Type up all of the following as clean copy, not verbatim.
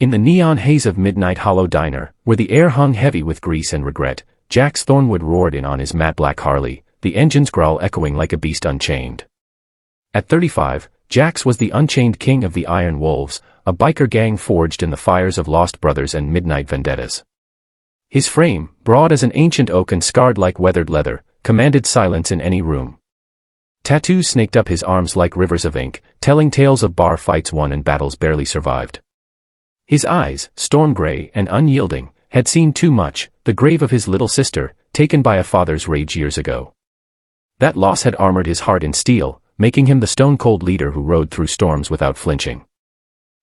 In the neon haze of Midnight Hollow Diner, where the air hung heavy with grease and regret, Jax Thornwood roared in on his matte black Harley, the engine's growl echoing like a beast unchained. At 35, Jax was the unchained king of the Iron Wolves, a biker gang forged in the fires of Lost Brothers and midnight vendettas. His frame, broad as an ancient oak and scarred like weathered leather, commanded silence in any room. Tattoos snaked up his arms like rivers of ink, telling tales of bar fights won and battles barely survived. His eyes, storm gray and unyielding, had seen too much, the grave of his little sister, taken by a father's rage years ago. That loss had armored his heart in steel, making him the stone-cold leader who rode through storms without flinching.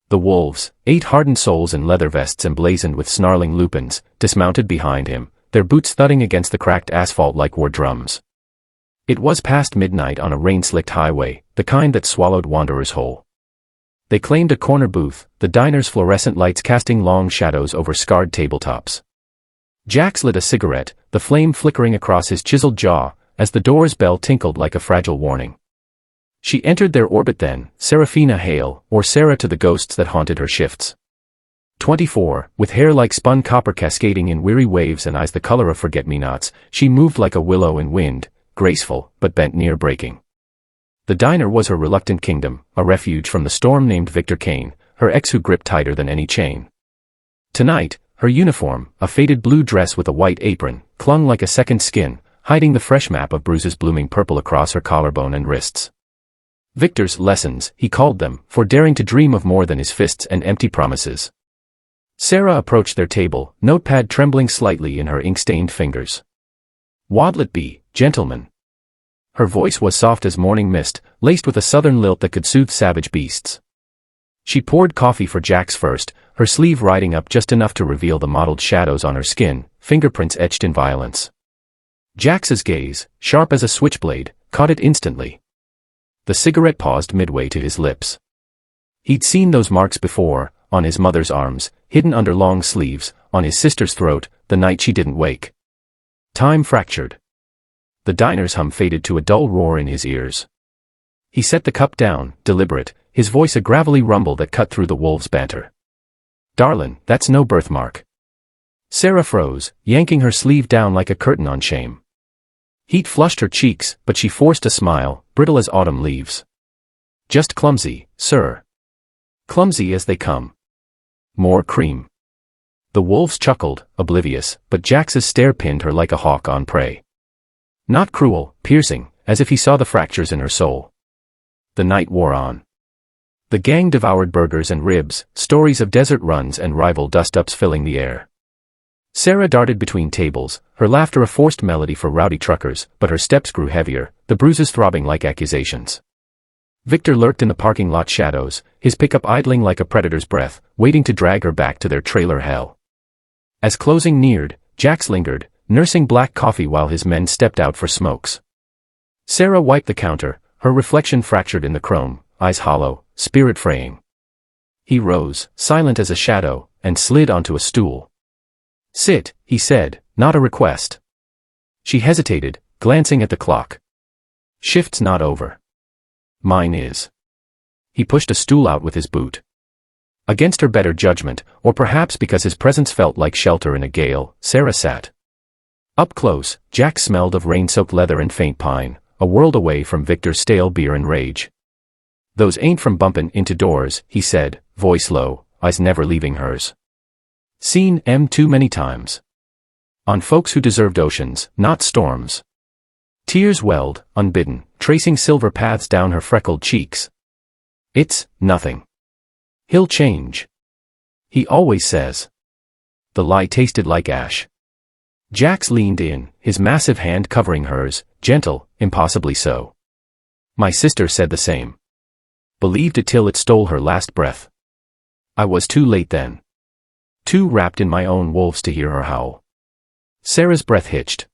The wolves, 8 hardened souls in leather vests emblazoned with snarling lupins, dismounted behind him, their boots thudding against the cracked asphalt like war drums. It was past midnight on a rain-slicked highway, the kind that swallowed wanderers whole. They claimed a corner booth, the diner's fluorescent lights casting long shadows over scarred tabletops. Jax lit a cigarette, the flame flickering across his chiseled jaw, as the door's bell tinkled like a fragile warning. She entered their orbit then, Seraphina Hale, or Sarah to the ghosts that haunted her shifts. 24, with hair like spun copper cascading in weary waves and eyes the color of forget-me-nots, she moved like a willow in wind, graceful, but bent near breaking. The diner was her reluctant kingdom, a refuge from the storm named Victor Kane, her ex who gripped tighter than any chain. Tonight, her uniform, a faded blue dress with a white apron, clung like a second skin, hiding the fresh map of bruises blooming purple across her collarbone and wrists. Victor's lessons, he called them, for daring to dream of more than his fists and empty promises. Sarah approached their table, notepad trembling slightly in her ink-stained fingers. "What'll be, gentlemen?" Her voice was soft as morning mist, laced with a southern lilt that could soothe savage beasts. She poured coffee for Jax first, her sleeve riding up just enough to reveal the mottled shadows on her skin, fingerprints etched in violence. Jax's gaze, sharp as a switchblade, caught it instantly. The cigarette paused midway to his lips. He'd seen those marks before, on his mother's arms, hidden under long sleeves, on his sister's throat, the night she didn't wake. Time fractured. The diner's hum faded to a dull roar in his ears. He set the cup down, deliberate, his voice a gravelly rumble that cut through the wolves' banter. "Darlin', that's no birthmark." Sarah froze, yanking her sleeve down like a curtain on shame. Heat flushed her cheeks, but she forced a smile, brittle as autumn leaves. "Just clumsy, sir. Clumsy as they come. More cream." The wolves chuckled, oblivious, but Jax's stare pinned her like a hawk on prey. Not cruel, piercing, as if he saw the fractures in her soul. The night wore on. The gang devoured burgers and ribs, stories of desert runs and rival dust-ups filling the air. Sarah darted between tables, her laughter a forced melody for rowdy truckers, but her steps grew heavier, the bruises throbbing like accusations. Victor lurked in the parking lot shadows, his pickup idling like a predator's breath, waiting to drag her back to their trailer hell. As closing neared, Jax lingered, nursing black coffee while his men stepped out for smokes. Sarah wiped the counter, her reflection fractured in the chrome, eyes hollow, spirit fraying. He rose, silent as a shadow, and slid onto a stool. "Sit," he said, not a request. She hesitated, glancing at the clock. "Shift's not over." "Mine is." He pushed a stool out with his boot. Against her better judgment, or perhaps because his presence felt like shelter in a gale, Sarah sat. Up close, Jax smelled of rain-soaked leather and faint pine, a world away from Victor's stale beer and rage. "Those ain't from bumpin' into doors," he said, voice low, eyes never leaving hers. "Seen 'em too many times. On folks who deserved oceans, not storms." Tears welled, unbidden, tracing silver paths down her freckled cheeks. "It's nothing. He'll change. He always says." The lie tasted like ash. Jax leaned in, his massive hand covering hers, gentle, impossibly so. "My sister said the same. Believed it till it stole her last breath. I was too late then. Too wrapped in my own wolves to hear her howl." Sarah's breath hitched.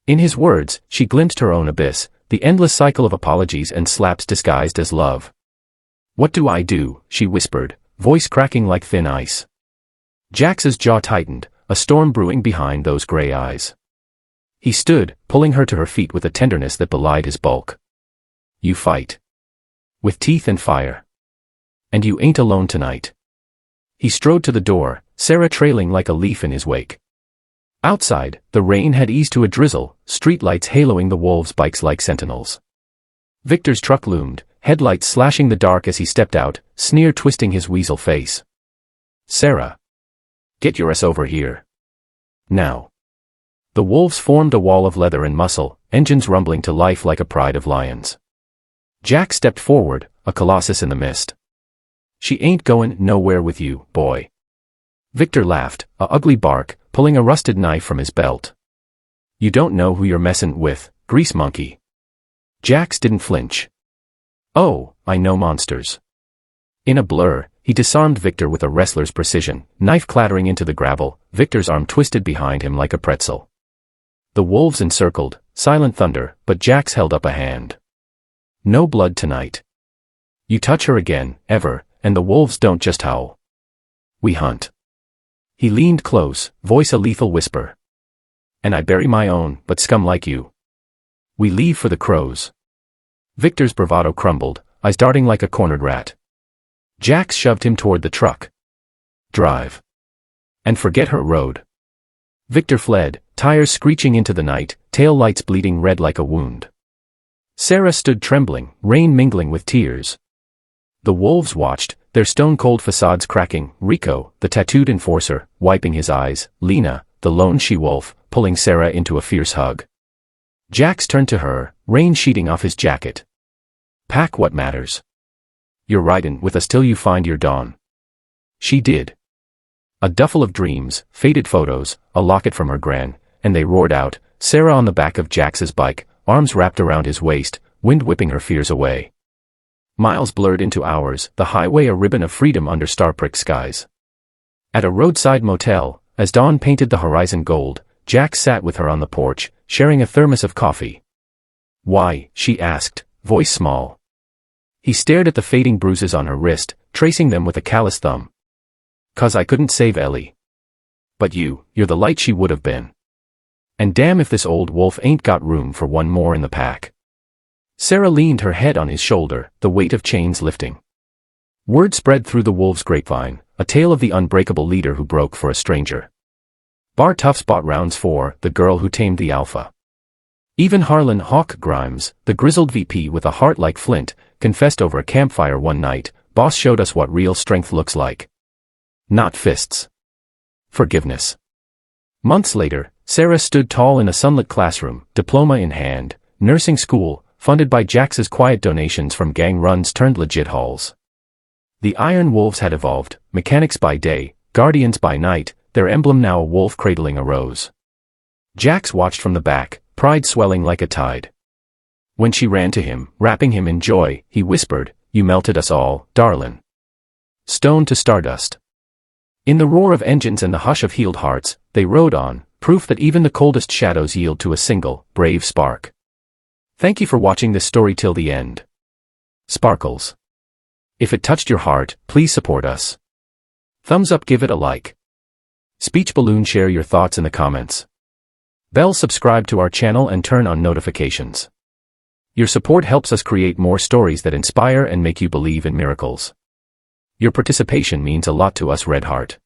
In his words, she glimpsed her own abyss, the endless cycle of apologies and slaps disguised as love. "What do I do?" she whispered, voice cracking like thin ice. Jax's jaw tightened, a storm brewing behind those gray eyes. He stood, pulling her to her feet with a tenderness that belied his bulk. "You fight. With teeth and fire. And you ain't alone tonight." He strode to the door, Sarah trailing like a leaf in his wake. Outside, the rain had eased to a drizzle, streetlights haloing the wolves' bikes like sentinels. Victor's truck loomed, headlights slashing the dark as he stepped out, sneer twisting his weasel face. "Sarah. Get your ass over here. Now." The wolves formed a wall of leather and muscle, engines rumbling to life like a pride of lions. Jack stepped forward, a colossus in the mist. "She ain't going nowhere with you, boy." Victor laughed, a ugly bark, pulling a rusted knife from his belt. "You don't know who you're messin' with, grease monkey." Jax didn't flinch. "Oh, I know monsters." In a blur, he disarmed Victor with a wrestler's precision, knife clattering into the gravel, Victor's arm twisted behind him like a pretzel. The wolves encircled, silent thunder, but Jax held up a hand. "No blood tonight. You touch her again, ever, and the wolves don't just howl. We hunt." He leaned close, voice a lethal whisper. "And I bury my own, but scum like you. We leave for the crows." Victor's bravado crumbled, eyes darting like a cornered rat. Jax shoved him toward the truck. "Drive. And forget her road." Victor fled, tires screeching into the night, tail lights bleeding red like a wound. Sarah stood trembling, rain mingling with tears. The wolves watched, their stone-cold facades cracking, Rico, the tattooed enforcer, wiping his eyes, Lena, the lone she-wolf, pulling Sarah into a fierce hug. Jax turned to her, rain sheeting off his jacket. "Pack what matters. You're ridin' with us till you find your dawn." She did. A duffel of dreams, faded photos, a locket from her gran, and they roared out, Sarah on the back of Jax's bike, arms wrapped around his waist, wind whipping her fears away. Miles blurred into hours, the highway a ribbon of freedom under star-pricked skies. At a roadside motel, as dawn painted the horizon gold, Jax sat with her on the porch, sharing a thermos of coffee. "Why?" she asked, voice small. He stared at the fading bruises on her wrist, tracing them with a callous thumb. "'Cause I couldn't save Ellie. But you're the light she would have been. And damn if this old wolf ain't got room for one more in the pack." Sarah leaned her head on his shoulder, the weight of chains lifting. Word spread through the wolves' grapevine, a tale of the unbreakable leader who broke for a stranger. Bar Toughs bought rounds for the girl who tamed the alpha. Even Harlan Hawk Grimes, the grizzled VP with a heart like flint, confessed over a campfire one night, "Boss showed us what real strength looks like. Not fists. Forgiveness." Months later, Sarah stood tall in a sunlit classroom, diploma in hand, nursing school, funded by Jax's quiet donations from gang runs turned legit halls. The Iron Wolves had evolved, mechanics by day, guardians by night, their emblem now a wolf cradling a rose. Jax watched from the back, pride swelling like a tide. When she ran to him, wrapping him in joy, he whispered, "You melted us all, darlin'. Stone to stardust." In the roar of engines and the hush of healed hearts, they rode on, proof that even the coldest shadows yield to a single, brave spark. Thank you for watching this story till the end. Sparkles. If it touched your heart, please support us. Thumbs up, give it a like. Speech balloon, share your thoughts in the comments. Bell, subscribe to our channel and turn on notifications. Your support helps us create more stories that inspire and make you believe in miracles. Your participation means a lot to us, Red Heart.